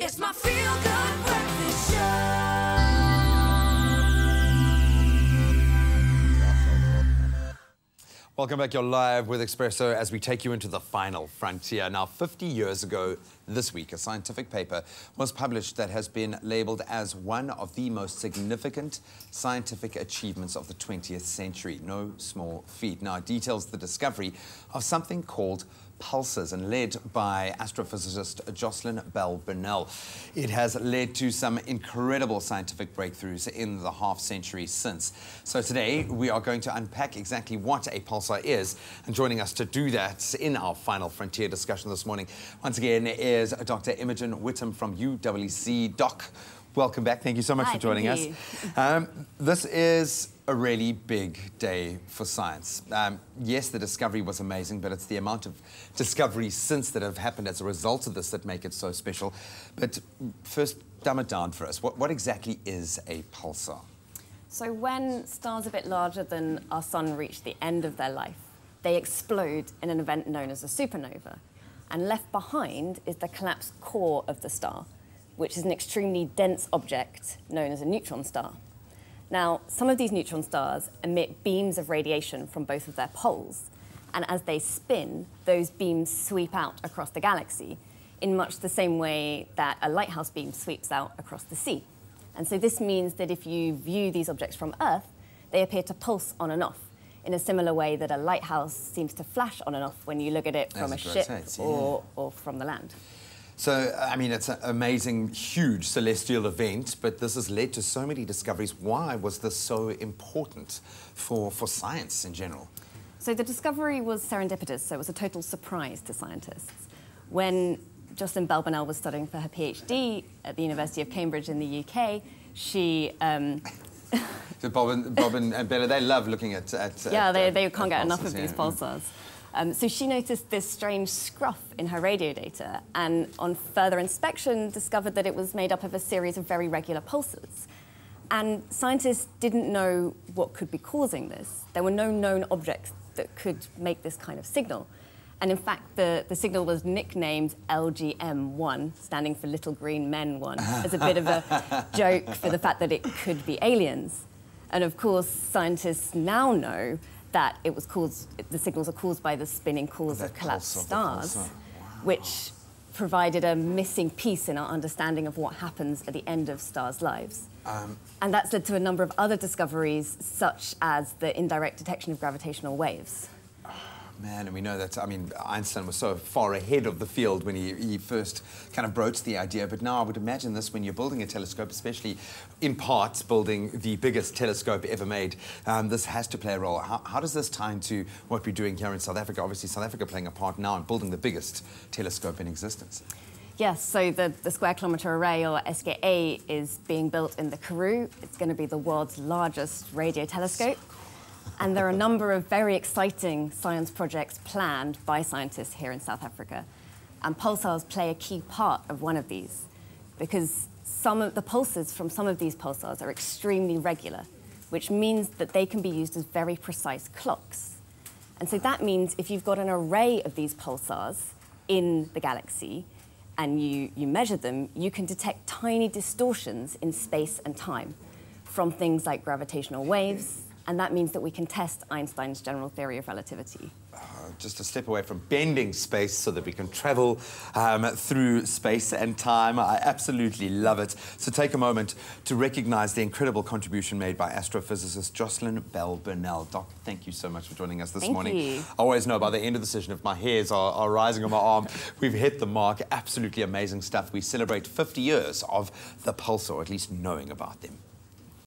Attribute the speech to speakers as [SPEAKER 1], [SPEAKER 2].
[SPEAKER 1] It's my feel-good breakfast show.
[SPEAKER 2] Welcome back. You're live with Expresso as we take you into the final frontier. Now, 50 years ago this week, a scientific paper was published that has been labelled as one of the most significant scientific achievements of the 20th century. No small feat. Now, it details the discovery of something called Pulsars and led by astrophysicist Jocelyn Bell Burnell. It has led to some incredible scientific breakthroughs in the half-century since. So today we are going to unpack exactly what a pulsar is, and joining us to do that in our final frontier discussion this morning, once again, is Dr. Imogen Whittam from UWC. Doc, welcome back. Thank you so much for joining us. This is a really big day for science. Yes, the discovery was amazing, but it's the amount of discoveries since that have happened as a result of this that make it so special. But first, dumb it down for us. What exactly is a pulsar?
[SPEAKER 3] So when stars a bit larger than our sun reach the end of their life, they explode in an event known as a supernova. And left behind is the collapsed core of the star, which is an extremely dense object known as a neutron star. Now, some of these neutron stars emit beams of radiation from both of their poles, and as they spin, those beams sweep out across the galaxy in much the same way that a lighthouse beam sweeps out across the sea. And so this means that if you view these objects from Earth, they appear to pulse on and off, in a similar way that a lighthouse seems to flash on and off when you look at it from a ship or from the land.
[SPEAKER 2] So, I mean, it's an amazing, huge celestial event, but this has led to so many discoveries. Why was this so important for science in general?
[SPEAKER 3] So the discovery was serendipitous, so it was a total surprise to scientists. When Jocelyn Bell Burnell was studying for her PhD at the University of Cambridge in the UK, she...
[SPEAKER 2] So Bob and Bella, they love looking at
[SPEAKER 3] yeah, they can't get
[SPEAKER 2] pulsars,
[SPEAKER 3] enough of these pulsars. So she noticed this strange scruff in her radio data, and on further inspection discovered that it was made up of a series of very regular pulses. And scientists didn't know what could be causing this. There were no known objects that could make this kind of signal. And in fact, the signal was nicknamed LGM1, standing for Little Green Men 1, as a bit of a joke for the fact that it could be aliens. And of course, scientists now know that the signals are caused by the spinning cores of collapsed stars, which provided a missing piece in our understanding of what happens at the end of stars' lives. And that's led to a number of other discoveries, such as the indirect detection of gravitational waves.
[SPEAKER 2] Man, and we know that, I mean, Einstein was so far ahead of the field when he first kind of broached the idea, but now I would imagine this when you're building a telescope, especially in parts building the biggest telescope ever made, this has to play a role. How does this tie into what we're doing here in South Africa? Obviously, South Africa playing a part now in building the biggest telescope in existence.
[SPEAKER 3] Yes, so the Square Kilometre Array, or SKA, is being built in the Karoo. It's going to be the world's largest radio telescope. And there are a number of very exciting science projects planned by scientists here in South Africa. And pulsars play a key part of one of these, because some of the pulses from some of these pulsars are extremely regular, which means that they can be used as very precise clocks. And so that means if you've got an array of these pulsars in the galaxy and you measure them, you can detect tiny distortions in space and time from things like gravitational waves. And that means that we can test Einstein's general theory of relativity.
[SPEAKER 2] Just a step away from bending space so that we can travel through space and time. I absolutely love it. So take a moment to recognize the incredible contribution made by astrophysicist Jocelyn Bell Burnell. Doc, thank you so much for joining us this morning.
[SPEAKER 3] Thank you.
[SPEAKER 2] I always know by the end of the session if my hairs are rising on my arm, we've hit the mark. Absolutely amazing stuff. We celebrate 50 years of the pulsar, or at least knowing about them.